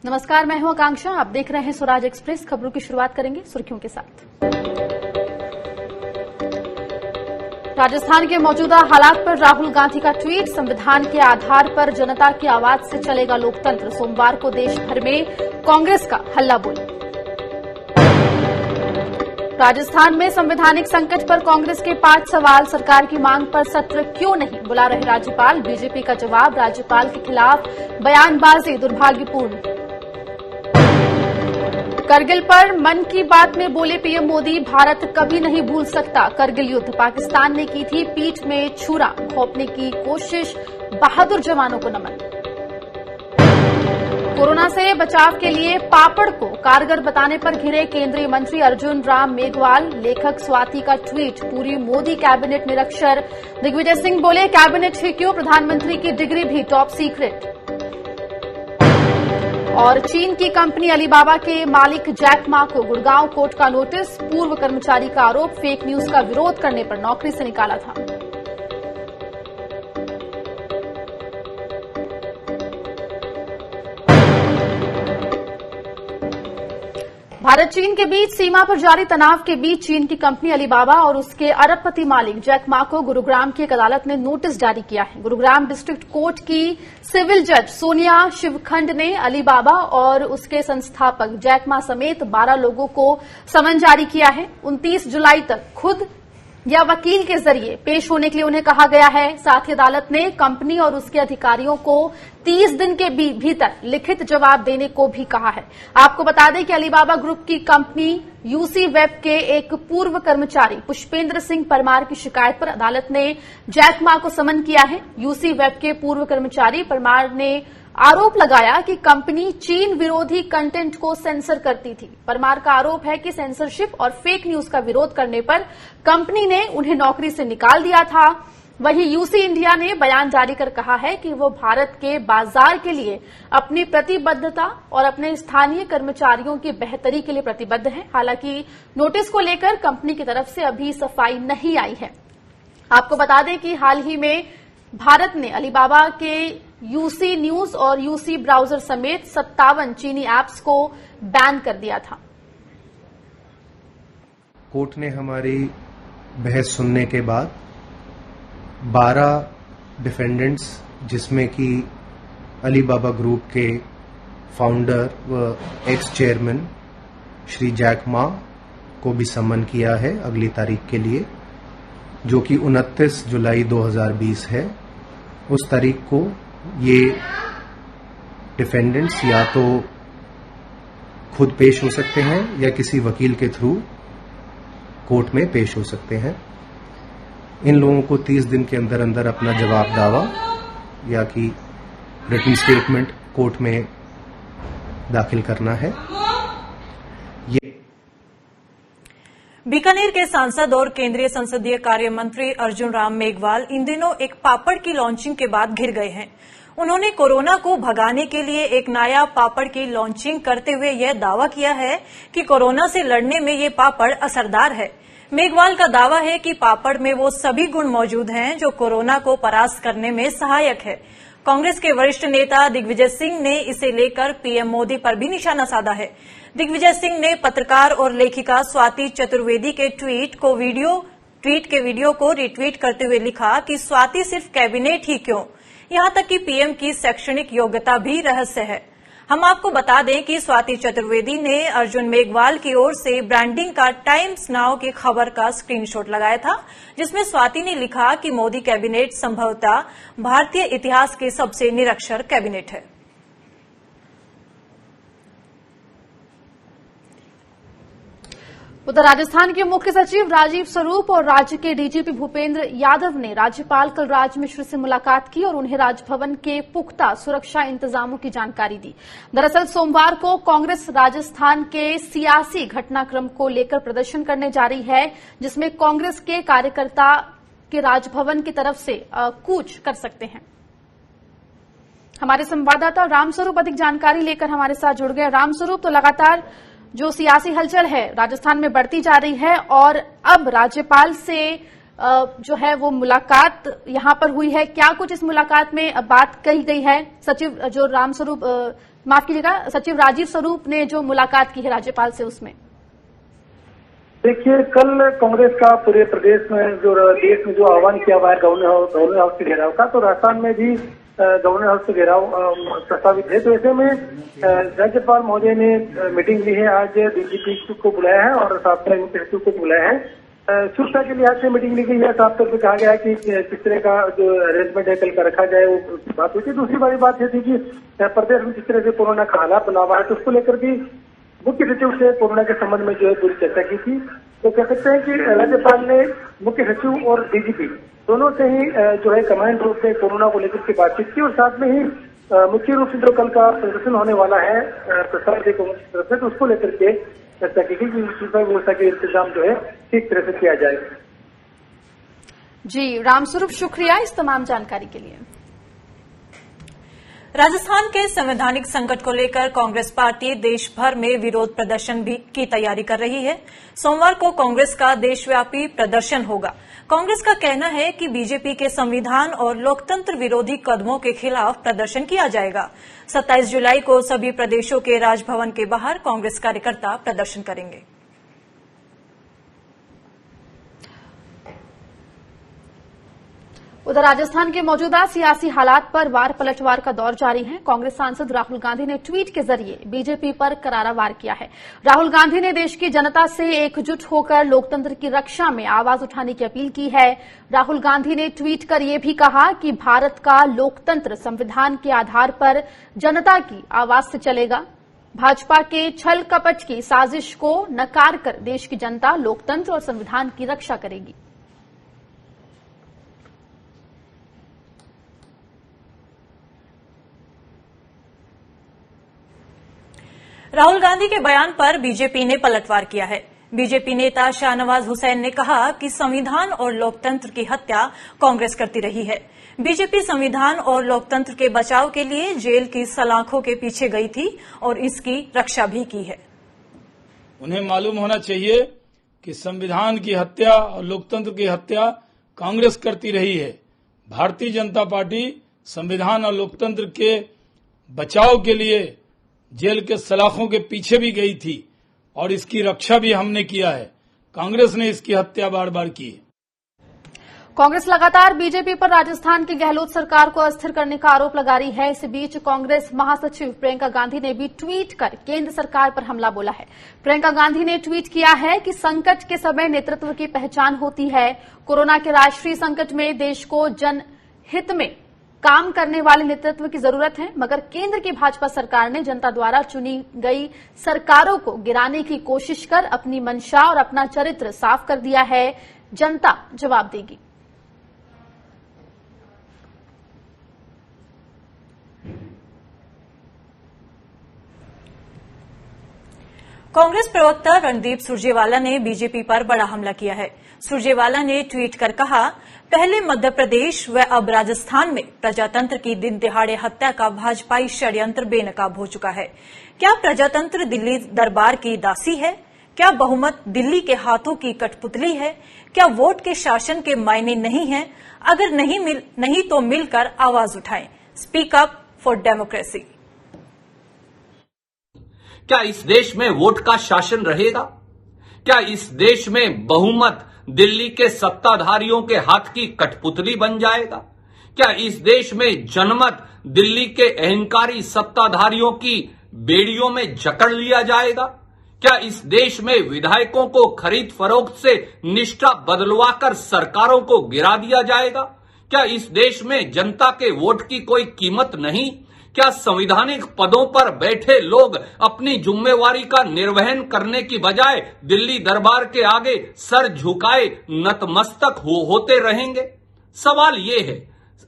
नमस्कार, मैं हूं आकांक्षा। आप देख रहे हैं स्वराज एक्सप्रेस। खबरों की शुरुआत करेंगे सुर्खियों के साथ। राजस्थान के मौजूदा हालात पर राहुल गांधी का ट्वीट। संविधान के आधार पर जनता की आवाज से चलेगा लोकतंत्र। सोमवार को देश भर में कांग्रेस का हल्ला बोल। राजस्थान में संवैधानिक संकट पर कांग्रेस के 5 सवाल। सरकार की मांग पर सत्र क्यों नहीं, बुला रहे राज्यपाल। बीजेपी का जवाब, राज्यपाल के खिलाफ बयानबाजी दुर्भाग्यपूर्ण। करगिल पर मन की बात में बोले पीएम मोदी, भारत कभी नहीं भूल सकता करगिल युद्ध। पाकिस्तान ने की थी पीठ में छुरा घोंपने की कोशिश, बहादुर जवानों को नमन। कोरोना से बचाव के लिए पापड़ को कारगर बताने पर घिरे केंद्रीय मंत्री अर्जुन राम मेघवाल। लेखक स्वाति का ट्वीट, पूरी मोदी कैबिनेट निरक्षर। दिग्विजय सिंह बोले, कैबिनेट ही क्यों, प्रधानमंत्री की डिग्री भी टॉप सीक्रेट। और चीन की कंपनी अलीबाबा के मालिक जैक मा को गुड़गांव कोर्ट का नोटिस। पूर्व कर्मचारी का आरोप, फेक न्यूज का विरोध करने पर नौकरी से निकाला था। भारत चीन के बीच सीमा पर जारी तनाव के बीच चीन की कंपनी अलीबाबा और उसके अरबपति मालिक जैक मा को गुरुग्राम की एक अदालत ने नोटिस जारी किया है। गुरुग्राम डिस्ट्रिक्ट कोर्ट की सिविल जज सोनिया शिवखंड ने अलीबाबा और उसके संस्थापक जैक मा समेत 12 लोगों को समन जारी किया है। 29 जुलाई तक खुद या वकील के जरिए पेश होने के लिए उन्हें कहा गया है। साथ ही अदालत ने कंपनी और उसके अधिकारियों को 30 दिन के भीतर लिखित जवाब देने को भी कहा है। आपको बता दें कि अलीबाबा ग्रुप की कंपनी यूसी वेब के एक पूर्व कर्मचारी पुष्पेंद्र सिंह परमार की शिकायत पर अदालत ने जैक मा को समन किया है। यूसी वेब के पूर्व कर्मचारी परमार ने आरोप लगाया कि कंपनी चीन विरोधी कंटेंट को सेंसर करती थी। परमार का आरोप है कि सेंसरशिप और फेक न्यूज का विरोध करने पर कंपनी ने उन्हें नौकरी से निकाल दिया था। वहीं यूसी इंडिया ने बयान जारी कर कहा है कि वो भारत के बाजार के लिए अपनी प्रतिबद्धता और अपने स्थानीय कर्मचारियों की बेहतरी के लिए प्रतिबद्ध है। हालांकि नोटिस को लेकर कंपनी की तरफ से अभी सफाई नहीं आई है। आपको बता दें कि हाल ही में भारत ने अलीबाबा के यूसी न्यूज और यूसी ब्राउजर समेत 57 चीनी ऐप्स को बैन कर दिया था। कोर्ट ने हमारी बहस सुनने के बाद 12 डिफेंडेंट्स, जिसमें कि अलीबाबा ग्रुप के फाउंडर व ex chairman Shri Jack Ma को भी समन किया है अगली तारीख के लिए, जो कि 29 जुलाई 2020 है। उस तारीख को ये डिफेंडेंट्स या तो खुद पेश हो सकते हैं या किसी वकील के थ्रू कोर्ट में पेश हो सकते हैं। इन लोगों को 30 दिन के अंदर अंदर अपना जवाब दावा या कि रिटन स्टेटमेंट कोर्ट में दाखिल करना है। बीकानेर के सांसद और केंद्रीय संसदीय कार्य मंत्री अर्जुन राम मेघवाल इन दिनों एक पापड़ की लॉन्चिंग के बाद घिर गए हैं। उन्होंने कोरोना को भगाने के लिए एक नया पापड़ की लॉन्चिंग करते हुए यह दावा किया है कि कोरोना से लड़ने में ये पापड़ असरदार है। मेघवाल का दावा है कि पापड़ में वो सभी गुण मौजूद हैं जो कोरोना को परास्त करने में सहायक है। कांग्रेस के वरिष्ठ नेता दिग्विजय सिंह ने इसे लेकर पीएम मोदी पर भी निशाना साधा है। दिग्विजय सिंह ने पत्रकार और लेखिका स्वाति चतुर्वेदी के ट्वीट के वीडियो को रिट्वीट करते हुए लिखा कि स्वाति सिर्फ कैबिनेट ही क्यों, यहां तक कि पीएम की शैक्षणिक योग्यता भी रहस्य है। हम आपको बता दें कि स्वाति चतुर्वेदी ने अर्जुन मेघवाल की ओर से ब्रांडिंग का टाइम्स नाउ की खबर का स्क्रीनशॉट लगाया था, जिसमें स्वाति ने लिखा कि मोदी कैबिनेट संभवतः भारतीय इतिहास के सबसे निरक्षर कैबिनेट है। उधर राजस्थान के मुख्य सचिव राजीव स्वरूप और राज्य के डीजीपी भूपेंद्र यादव ने राज्यपाल कलराज मिश्र से मुलाकात की और उन्हें राजभवन के पुख्ता सुरक्षा इंतजामों की जानकारी दी। दरअसल सोमवार को कांग्रेस राजस्थान के सियासी घटनाक्रम को लेकर प्रदर्शन करने जा रही है, जिसमें कांग्रेस के कार्यकर्ता के राजभवन की तरफ से कूच कर सकते हैं। हमारे संवाददाता रामस्वरूप अधिक जानकारी लेकर हमारे साथ जुड़ गए। रामस्वरूप, तो लगातार जो सियासी हलचल है राजस्थान में बढ़ती जा रही है और अब राज्यपाल से जो है वो मुलाकात यहां पर हुई है। क्या कुछ इस मुलाकात में बात कही गई है? सचिव जो रामस्वरूप माफ कीजिएगा, सचिव राजीव स्वरूप ने जो मुलाकात की है राज्यपाल से, उसमें देखिए, कल कांग्रेस का पूरे प्रदेश में देश में जो आह्वान किया हुआ है गवर्नर हाउस के घेराव का, तो राजस्थान में भी गवर्नर हाउस के घेराव प्रस्तावित है। तो ऐसे में राज्यपाल महोदय ने मीटिंग ली है, आज डीजीपी को बुलाया है और साथ में मुख्य सचिव को बुलाया है। सुरक्षा के लिहाज से मीटिंग ली गई है। साफ तौर पर कहा गया है कि किस तरह का जो अरेंजमेंट है कल का रखा जाए, वो बात हुई थी। दूसरी बड़ी बात ये थी कि प्रदेश में जिस तरह से कोरोना का हालात बना हुआ है, तो उसको लेकर भी मुख्य सचिव से कोरोना के संबंध में जो है पूरी चर्चा की थी। तो कह सकते हैं कि राज्यपाल ने मुख्य सचिव और डीजीपी दोनों से ही जो है कमांड रूप से कोरोना को लेकर के बातचीत की और साथ में ही मुख्य रूप से जो कल का प्रदर्शन होने वाला है प्रसार की तरफ से, तो उसको लेकर के चर्चा की गई कि व्यवस्था के इंतजाम जो है ठीक तरह से किया जाए। जी रामस्वरूप, शुक्रिया इस तमाम जानकारी के लिए। राजस्थान के संवैधानिक संकट को लेकर कांग्रेस पार्टी देश भर में विरोध प्रदर्शन भी की तैयारी कर रही है। सोमवार को कांग्रेस का देशव्यापी प्रदर्शन होगा। कांग्रेस का कहना है कि बीजेपी के संविधान और लोकतंत्र विरोधी कदमों के खिलाफ प्रदर्शन किया जाएगा। 27 जुलाई को सभी प्रदेशों के राजभवन के बाहर कांग्रेस कार्यकर्ता प्रदर्शन करेंगे। उधर राजस्थान के मौजूदा सियासी हालात पर वार पलटवार का दौर जारी है। कांग्रेस सांसद राहुल गांधी ने ट्वीट के जरिए बीजेपी पर करारा वार किया है। राहुल गांधी ने देश की जनता से एकजुट होकर लोकतंत्र की रक्षा में आवाज उठाने की अपील की है। राहुल गांधी ने ट्वीट कर यह भी कहा कि भारत का लोकतंत्र संविधान के आधार पर जनता की आवाज से चलेगा। भाजपा के छल कपट की साजिश को नकार कर देश की जनता लोकतंत्र और संविधान की रक्षा करेगी। राहुल गांधी के बयान पर बीजेपी ने पलटवार किया है। बीजेपी नेता शाहनवाज हुसैन ने कहा कि संविधान और लोकतंत्र की हत्या कांग्रेस करती रही है। बीजेपी संविधान और लोकतंत्र के बचाव के लिए जेल की सलाखों के पीछे गई थी और इसकी रक्षा भी की है। उन्हें मालूम होना चाहिए कि संविधान की हत्या और लोकतंत्र की हत्या कांग्रेस करती रही है। भारतीय जनता पार्टी संविधान और लोकतंत्र के बचाव के लिए जेल के सलाखों के पीछे भी गई थी और इसकी रक्षा भी हमने किया है। कांग्रेस ने इसकी हत्या बार बार की। कांग्रेस लगातार बीजेपी पर राजस्थान की गहलोत सरकार को अस्थिर करने का आरोप लगा रही है। इस बीच कांग्रेस महासचिव प्रियंका गांधी ने भी ट्वीट कर केंद्र सरकार पर हमला बोला है। प्रियंका गांधी ने ट्वीट किया है कि संकट के समय नेतृत्व की पहचान होती है। कोरोना के राष्ट्रीय संकट में देश को जनहित में काम करने वाले नेतृत्व की जरूरत है, मगर केंद्र की भाजपा सरकार ने जनता द्वारा चुनी गई सरकारों को गिराने की कोशिश कर अपनी मंशा और अपना चरित्र साफ कर दिया है। जनता जवाब देगी। कांग्रेस प्रवक्ता रणदीप सुरजेवाला ने बीजेपी पर बड़ा हमला किया है। सुरजेवाला ने ट्वीट कर कहा, पहले मध्य प्रदेश व अब राजस्थान में प्रजातंत्र की दिन दिहाड़े हत्या का भाजपाई षड्यंत्र बेनकाब हो चुका है। क्या प्रजातंत्र दिल्ली दरबार की दासी है? क्या बहुमत दिल्ली के हाथों की कठपुतली है? क्या वोट के शासन के मायने नहीं है? अगर नहीं तो मिलकर आवाज उठाएं। Speak up for democracy. क्या इस देश में वोट का शासन रहेगा? क्या इस देश में बहुमत दिल्ली के सत्ताधारियों के हाथ की कठपुतली बन जाएगा? क्या इस देश में जनमत दिल्ली के अहंकारी सत्ताधारियों की बेड़ियों में जकड़ लिया जाएगा? क्या इस देश में विधायकों को खरीद फरोख्त से निष्ठा बदलवाकर सरकारों को गिरा दिया जाएगा? क्या इस देश में जनता के वोट की कोई कीमत नहीं? क्या संवैधानिक पदों पर बैठे लोग अपनी जिम्मेवारी का निर्वहन करने की बजाय दिल्ली दरबार के आगे सर झुकाए नतमस्तक होते रहेंगे? सवाल ये है,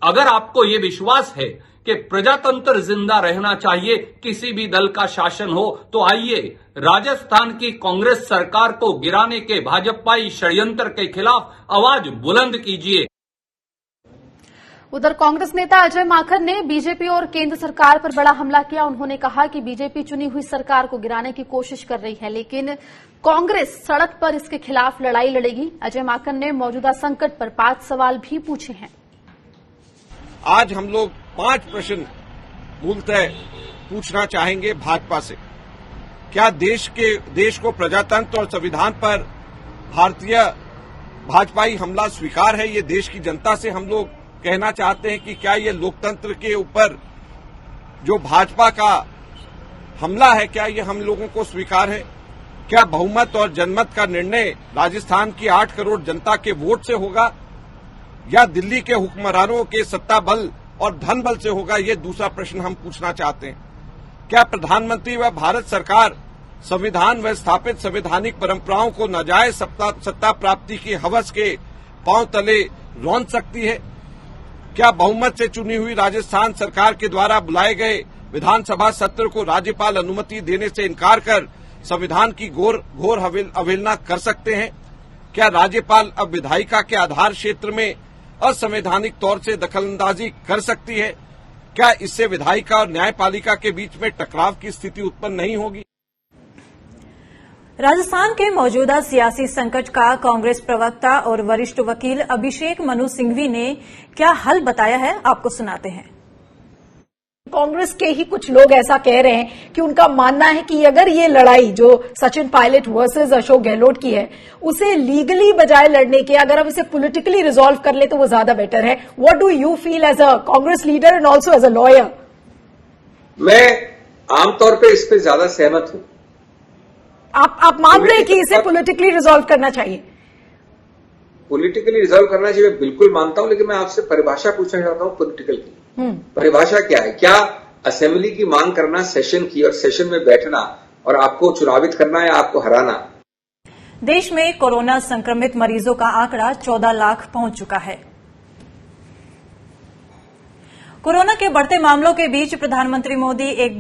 अगर आपको ये विश्वास है कि प्रजातंत्र जिंदा रहना चाहिए, किसी भी दल का शासन हो, तो आइए राजस्थान की कांग्रेस सरकार को गिराने के भाजपाई षड्यंत्र के खिलाफ आवाज बुलंद कीजिए। उधर कांग्रेस नेता अजय माकन ने बीजेपी और केंद्र सरकार पर बड़ा हमला किया। उन्होंने कहा कि बीजेपी चुनी हुई सरकार को गिराने की कोशिश कर रही है, लेकिन कांग्रेस सड़क पर इसके खिलाफ लड़ाई लड़ेगी। अजय माकन ने मौजूदा संकट पर 5 सवाल भी पूछे हैं। आज हम लोग 5 प्रश्न मूलतः पूछना चाहेंगे भाजपा से, क्या देश को प्रजातंत्र और संविधान पर भारतीय भाजपाई हमला स्वीकार है? ये देश की जनता से हम लोग कहना चाहते हैं कि क्या ये लोकतंत्र के ऊपर जो भाजपा का हमला है, क्या ये हम लोगों को स्वीकार है? क्या बहुमत और जनमत का निर्णय राजस्थान की 8 करोड़ जनता के वोट से होगा या दिल्ली के हुक्मरानों के सत्ता बल और धन बल से होगा? ये दूसरा प्रश्न हम पूछना चाहते हैं। क्या प्रधानमंत्री व भारत सरकार संविधान व स्थापित संवैधानिक परंपराओं को नाजायज सत्ता प्राप्ति की हवस के पांव तले रौंद सकती है? क्या बहुमत से चुनी हुई राजस्थान सरकार के द्वारा बुलाए गए विधानसभा सत्र को राज्यपाल अनुमति देने से इनकार कर संविधान की घोर अवहेलना कर सकते हैं? क्या राज्यपाल अब विधायिका के आधार क्षेत्र में असंवैधानिक तौर से दखलंदाजी कर सकती है? क्या इससे विधायिका और न्यायपालिका के बीच में टकराव की स्थिति उत्पन्न नहीं होगी? राजस्थान के मौजूदा सियासी संकट का कांग्रेस प्रवक्ता और वरिष्ठ वकील अभिषेक मनु सिंघवी ने क्या हल बताया है, आपको सुनाते हैं। कांग्रेस के ही कुछ लोग ऐसा कह रहे हैं कि उनका मानना है कि अगर ये लड़ाई जो सचिन पायलट वर्सेस अशोक गहलोत की है, उसे लीगली बजाय लड़ने के अगर हम इसे पॉलिटिकली रिजॉल्व कर ले तो वो ज्यादा बेटर है। What do you feel as a Congress leader and also as a lawyer? मैं आमतौर पर इस पर ज्यादा सहमत हूं। आप मान रहे हैं कि इसे पॉलिटिकली रिजॉल्व करना चाहिए? पॉलिटिकली रिजॉल्व करना चाहिए, मैं बिल्कुल मानता हूं, लेकिन मैं आपसे परिभाषा पूछना चाहता हूं पॉलिटिकल की। परिभाषा क्या है? क्या असेंबली की मांग करना, सेशन की और सेशन में बैठना और आपको चुनावित करना या आपको हराना? देश में कोरोना संक्रमित मरीजों का आंकड़ा 14 लाख पहुंच चुका है। कोरोना के बढ़ते मामलों के बीच प्रधानमंत्री मोदी एक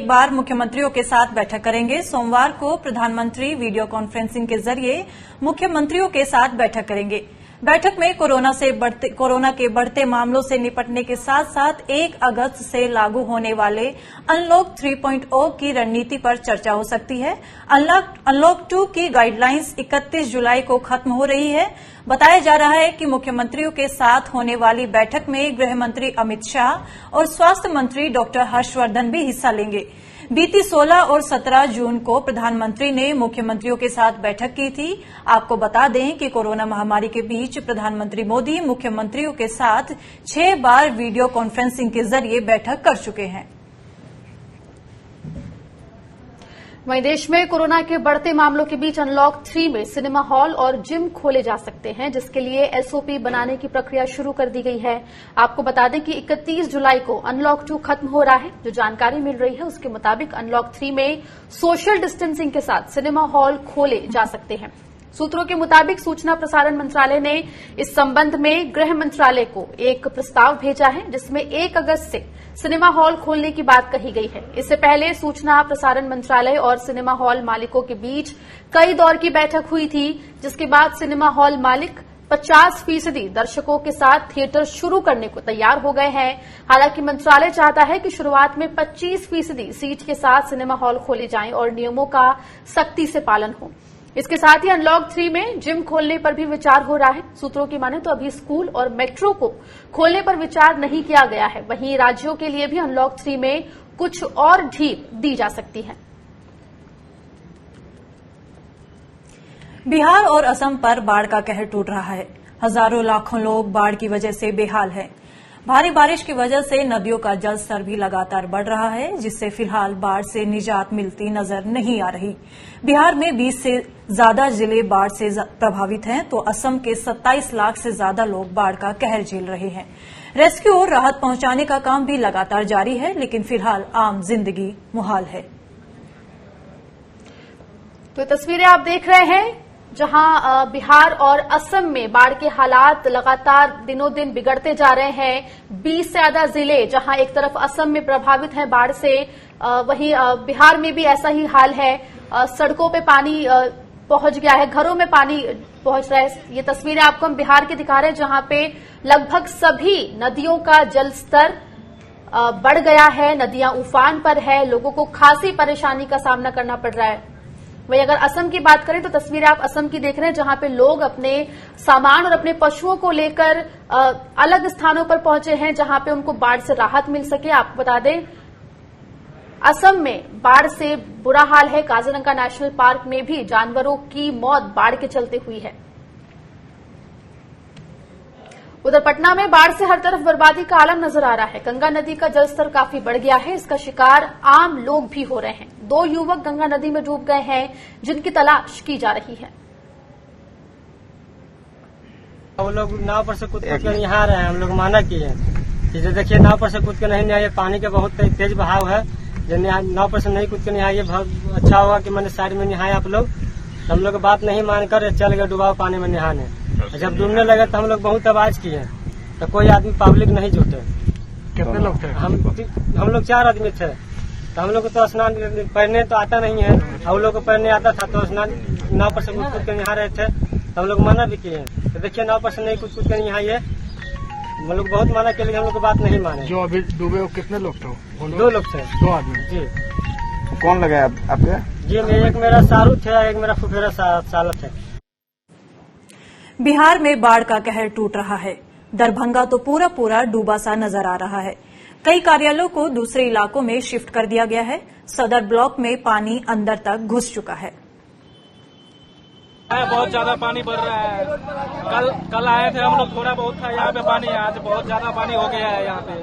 बार मुख्यमंत्रियों के साथ बैठक करेंगे। सोमवार को प्रधानमंत्री वीडियो कॉन्फ्रेंसिंग के जरिए मुख्यमंत्रियों के साथ बैठक करेंगे। बैठक में कोरोना के बढ़ते मामलों से निपटने के साथ साथ 1 अगस्त से लागू होने वाले अनलॉक 3.0 की रणनीति पर चर्चा हो सकती है। अनलॉक 2 की गाइडलाइंस 31 जुलाई को खत्म हो रही है। बताया जा रहा है कि मुख्यमंत्रियों के साथ होने वाली बैठक में गृह मंत्री अमित शाह और स्वास्थ्य मंत्री डॉक्टर हर्षवर्धन भी हिस्सा लेंगे। बीती 16 और 17 जून को प्रधानमंत्री ने मुख्यमंत्रियों के साथ बैठक की थी। आपको बता दें कि कोरोना महामारी के बीच प्रधानमंत्री मोदी मुख्यमंत्रियों के साथ 6 बार वीडियो कॉन्फ्रेंसिंग के जरिए बैठक कर चुके हैं। वहीं देश में कोरोना के बढ़ते मामलों के बीच अनलॉक 3 में सिनेमा हॉल और जिम खोले जा सकते हैं, जिसके लिए एसओपी बनाने की प्रक्रिया शुरू कर दी गई है। आपको बता दें कि 31 जुलाई को अनलॉक 2 खत्म हो रहा है। जो जानकारी मिल रही है उसके मुताबिक अनलॉक 3 में सोशल डिस्टेंसिंग के साथ सिनेमा हॉल खोले जा सकते हैं। सूत्रों के मुताबिक सूचना प्रसारण मंत्रालय ने इस संबंध में गृह मंत्रालय को एक प्रस्ताव भेजा है, जिसमें 1 अगस्त से सिनेमा हॉल खोलने की बात कही गई है। इससे पहले सूचना प्रसारण मंत्रालय और सिनेमा हॉल मालिकों के बीच कई दौर की बैठक हुई थी, जिसके बाद सिनेमा हॉल मालिक 50% दर्शकों के साथ थिएटर शुरू करने को तैयार हो गए हैं। हालांकि मंत्रालय चाहता है कि शुरुआत में 25% सीट के साथ सिनेमा हॉल खोले जाएं और नियमों का सख्ती से पालन हो। इसके साथ ही अनलॉक 3 में जिम खोलने पर भी विचार हो रहा है। सूत्रों की माने तो अभी स्कूल और मेट्रो को खोलने पर विचार नहीं किया गया है। वहीं राज्यों के लिए भी अनलॉक 3 में कुछ और ढील दी जा सकती है। बिहार और असम पर बाढ़ का कहर टूट रहा है। हजारों लाखों लोग बाढ़ की वजह से बेहाल हैं। भारी बारिश की वजह से नदियों का जलस्तर भी लगातार बढ़ रहा है, जिससे फिलहाल बाढ़ से निजात मिलती नजर नहीं आ रही। बिहार में 20 से ज्यादा जिले बाढ़ से प्रभावित हैं, तो असम के 27 लाख से ज्यादा लोग बाढ़ का कहर झेल रहे हैं। रेस्क्यू और राहत पहुंचाने का काम भी लगातार जारी है, लेकिन फिलहाल आम जिंदगी मुहाल है। तो तस्वीरें आप देख रहे हैं, जहां बिहार और असम में बाढ़ के हालात लगातार दिनों दिन बिगड़ते जा रहे हैं। 20 से ज्यादा जिले जहां एक तरफ असम में प्रभावित हैं बाढ़ से, वहीं बिहार में भी ऐसा ही हाल है। सड़कों पे पानी पहुंच गया है, घरों में पानी पहुंच रहा है। ये तस्वीरें आपको हम बिहार की दिखा रहे हैं, जहां पे लगभग सभी नदियों का जलस्तर बढ़ गया है। नदियां उफान पर है, लोगों को खासी परेशानी का सामना करना पड़ रहा है। वहीं अगर असम की बात करें तो तस्वीरें आप असम की देख रहे हैं, जहां पे लोग अपने सामान और अपने पशुओं को लेकर अलग स्थानों पर पहुंचे हैं, जहां पे उनको बाढ़ से राहत मिल सके। आपको बता दें असम में बाढ़ से बुरा हाल है। काजीरंगा नेशनल पार्क में भी जानवरों की मौत बाढ़ के चलते हुई है। उधर पटना में बाढ़ से हर तरफ बर्बादी का आलम नजर आ रहा है। गंगा नदी का जलस्तर काफी बढ़ गया है। इसका शिकार आम लोग भी हो रहे हैं। 2 युवक गंगा नदी में डूब गए हैं, जिनकी तलाश की जा रही है। वो लोग नाव पर से कूद कर यहाँ आ रहे हैं। हम लोग माना किए हैं, देखिए नाव पर से कूद के नहीं आइए, पानी का बहुत तेज बहाव है। नाव पर से नहीं कूद के नहाइए, बहुत अच्छा होगा कि मैंने साइड में नहाए आप लोग। हम लोग बात नहीं मानकर चल गए डुबाव पानी में नहाने। जब डूबने लगे तो हम लोग बहुत आवाज किए, तो कोई आदमी पब्लिक नहीं जुटे। कितने लोग थे? हम लोग 4 आदमी थे। तो हम लोग को तो स्नान पढ़ने तो आता नहीं है, हम लोग को पढ़ने आता था तो स्नान नाव पर से कूद के नहा रहे थे। तो हम लोग मना भी किए, तो देखिए नाव पर से नहीं कूद के नहाइए। हम लोग बहुत माना के लिए हम लोग को बात नहीं माने। जो अभी डूबे वो कितने लोग थे? 2 लोग थे। 2 आदमी जी। तो कौन लगाया आपके? जी एक मेरा शाहरुख है, एक मेरा फुफेरा सालत है। बिहार में बाढ़ का कहर टूट रहा है। दरभंगा तो पूरा डूबा सा नजर आ रहा है। कई कार्यालयों को दूसरे इलाकों में शिफ्ट कर दिया गया है। सदर ब्लॉक में पानी अंदर तक घुस चुका है। बहुत ज्यादा पानी बढ़ रहा है। कल आए थे हम लोग, थोड़ा बहुत था यहाँ पे पानी, आज बहुत ज्यादा पानी हो गया है। यहाँ पे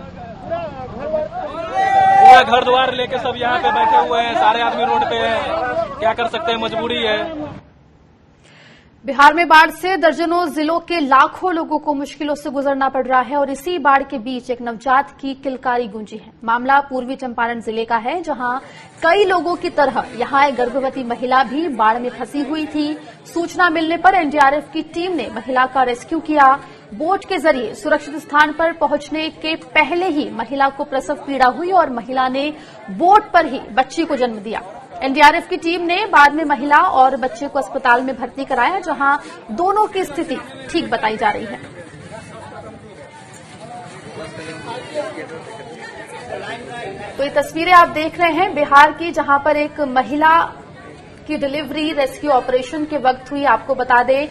पूरा घर द्वार लेके सब यहाँ पे बैठे हुए हैं, सारे आदमी रोड पे हैं। क्या कर सकते हैं, मजबूरी है। बिहार में बाढ़ से दर्जनों जिलों के लाखों लोगों को मुश्किलों से गुजरना पड़ रहा है और इसी बाढ़ के बीच एक नवजात की किलकारी गूंजी है। मामला पूर्वी चंपारण जिले का है, जहां कई लोगों की तरह यहां एक गर्भवती महिला भी बाढ़ में फंसी हुई थी। सूचना मिलने पर एनडीआरएफ की टीम ने महिला का रेस्क्यू किया। बोट के जरिए सुरक्षित स्थान पर पहुंचने के पहले ही महिला को प्रसव पीड़ा हुई और महिला ने बोट पर ही बच्ची को जन्म दिया। एनडीआरएफ की टीम ने बाद में महिला और बच्चे को अस्पताल में भर्ती कराया, जहां दोनों की स्थिति ठीक बताई जा रही है। तो ये तस्वीरें आप देख रहे हैं बिहार की, जहां पर एक महिला की डिलीवरी रेस्क्यू ऑपरेशन के वक्त हुई। आपको बता दें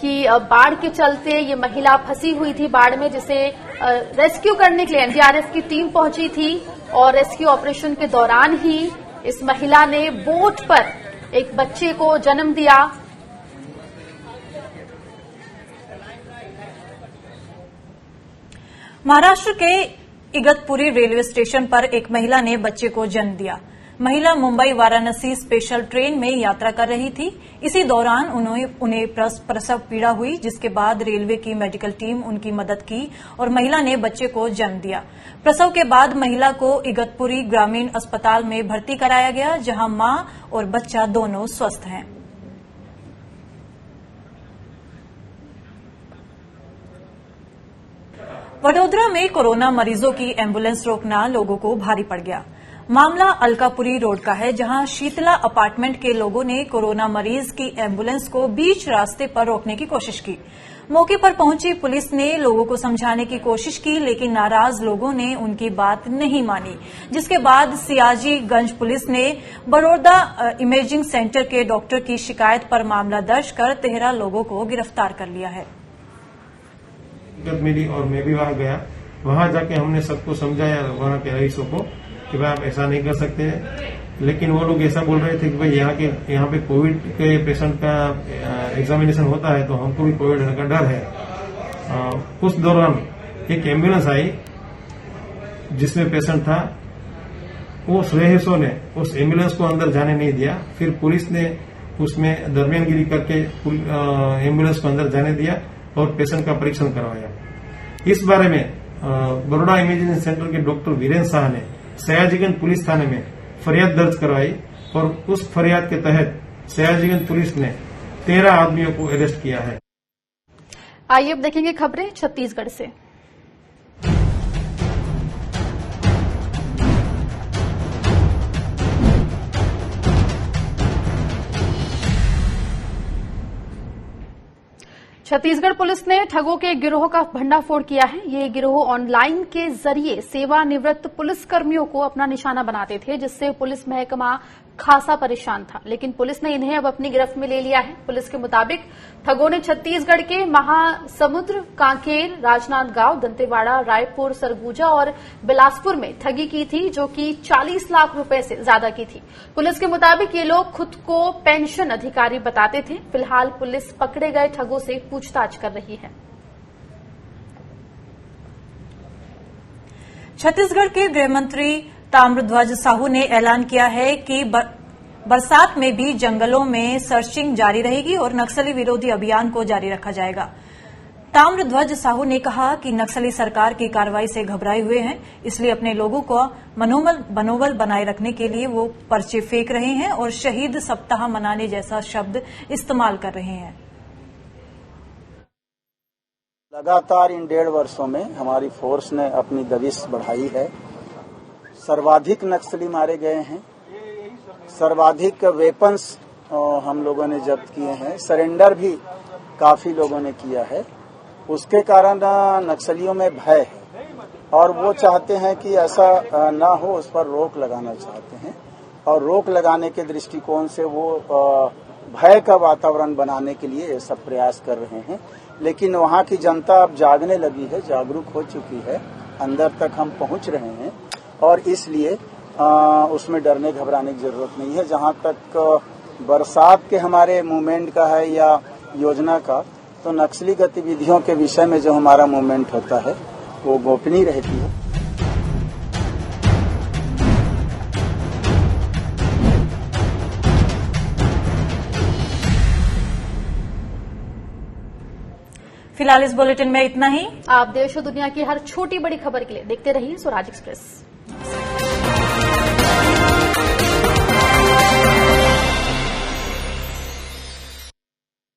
कि बाढ़ के चलते ये महिला फंसी हुई थी बाढ़ में, जिसे रेस्क्यू करने के लिए एनडीआरएफ की टीम पहुंची थी और रेस्क्यू ऑपरेशन के दौरान ही इस महिला ने बोट पर एक बच्चे को जन्म दिया। महाराष्ट्र के इगतपुरी रेलवे स्टेशन पर एक महिला ने बच्चे को जन्म दिया। महिला मुंबई वाराणसी स्पेशल ट्रेन में यात्रा कर रही थी। इसी दौरान उन्हें प्रसव पीड़ा हुई, जिसके बाद रेलवे की मेडिकल टीम उनकी मदद की और महिला ने बच्चे को जन्म दिया। प्रसव के बाद महिला को इगतपुरी ग्रामीण अस्पताल में भर्ती कराया गया, जहां मां और बच्चा दोनों स्वस्थ हैं। वडोदरा में कोरोना मरीजों की एम्बुलेंस रोकना लोगों को भारी पड़ गया। मामला अलकापुरी रोड का है, जहां शीतला अपार्टमेंट के लोगों ने कोरोना मरीज की एम्बुलेंस को बीच रास्ते पर रोकने की कोशिश की। मौके पर पहुंची पुलिस ने लोगों को समझाने की कोशिश की, लेकिन नाराज लोगों ने उनकी बात नहीं मानी, जिसके बाद सियाजीगंज पुलिस ने बड़ौदा इमेजिंग सेंटर के डॉक्टर की शिकायत पर मामला दर्ज कर 13 लोगों को गिरफ्तार कर लिया है। मिली और मैं भी वहां गया। वहां जाके हमने सबको समझाया, वहां के रईसों को, कि भाई आप ऐसा नहीं कर सकते हैं। लेकिन वो लोग ऐसा बोल रहे थे कि भाई यहाँ पे कोविड के पेशेंट का एग्जामिनेशन होता है, तो हमको भी कोविड होने का डर है। उस दौरान एक एम्बुलेंस आई जिसमें पेशेंट था। उस रईसों ने उस एम्बुलेंस को अंदर जाने नहीं दिया। फिर पुलिस ने उसमें दरमियानगिरी करके एम्बुलेंस को अंदर जाने दिया और पेशेंट का परीक्षण करवाया। इस बारे में बड़ौदा इमेजिंग सेंटर के डॉक्टर वीरेंद्र शाह ने सयाजीगंज पुलिस थाने में फरियाद दर्ज करवाई और उस फरियाद के तहत सयाजीगंज पुलिस ने 13 आदमियों को अरेस्ट किया है। आइए अब देखेंगे खबरें छत्तीसगढ़ से। छत्तीसगढ़ पुलिस ने ठगों के गिरोह का भंडाफोड़ किया है। ये गिरोह ऑनलाइन के जरिए सेवानिवृत्त पुलिसकर्मियों को अपना निशाना बनाते थे, जिससे पुलिस महकमा खासा परेशान था, लेकिन पुलिस ने इन्हें अब अपनी गिरफ्त में ले लिया है। पुलिस के मुताबिक ठगों ने छत्तीसगढ़ के महासमुंद, कांकेर, राजनांदगांव, दंतेवाड़ा, रायपुर, सरगुजा और बिलासपुर में ठगी की थी, जो कि 40 लाख रुपए से ज्यादा की थी। पुलिस के मुताबिक ये लोग खुद को पेंशन अधिकारी बताते थे। फिलहाल पुलिस पकड़े गए ठगों से पूछताछ कर रही है। छत्तीसगढ़ के गृह मंत्री ताम्रध्वज साहू ने ऐलान किया है कि बरसात में भी जंगलों में सर्चिंग जारी रहेगी और नक्सली विरोधी अभियान को जारी रखा जाएगा। ताम्रध्वज साहू ने कहा कि नक्सली सरकार की कार्रवाई से घबराए हुए हैं, इसलिए अपने लोगों को मनोबल बनाए रखने के लिए वो पर्चे फेंक रहे हैं और शहीद सप्ताह मनाने जैसा शब्द इस्तेमाल कर रहे हैं। लगातार इन 1.5 वर्षों में हमारी फोर्स ने अपनी दबिश बढ़ाई है। सर्वाधिक नक्सली मारे गए हैं, सर्वाधिक वेपन्स हम लोगों ने जब्त किए हैं, सरेंडर भी काफी लोगों ने किया है। उसके कारण नक्सलियों में भय है और वो चाहते हैं कि ऐसा ना हो, उस पर रोक लगाना चाहते हैं और रोक लगाने के दृष्टिकोण से वो भय का वातावरण बनाने के लिए ये सब प्रयास कर रहे हैं। लेकिन वहाँ की जनता अब जागने लगी है, जागरूक हो चुकी है, अंदर तक हम पहुँच रहे हैं और इसलिए उसमें डरने घबराने की जरूरत नहीं है। जहाँ तक बरसात के हमारे मूवमेंट का है या योजना का, तो नक्सली गतिविधियों के विषय में जो हमारा मूवमेंट होता है वो गोपनीय रहती है। फिलहाल इस बुलेटिन में इतना ही। आप देश और दुनिया की हर छोटी बड़ी खबर के लिए देखते रहिए स्वराज एक्सप्रेस।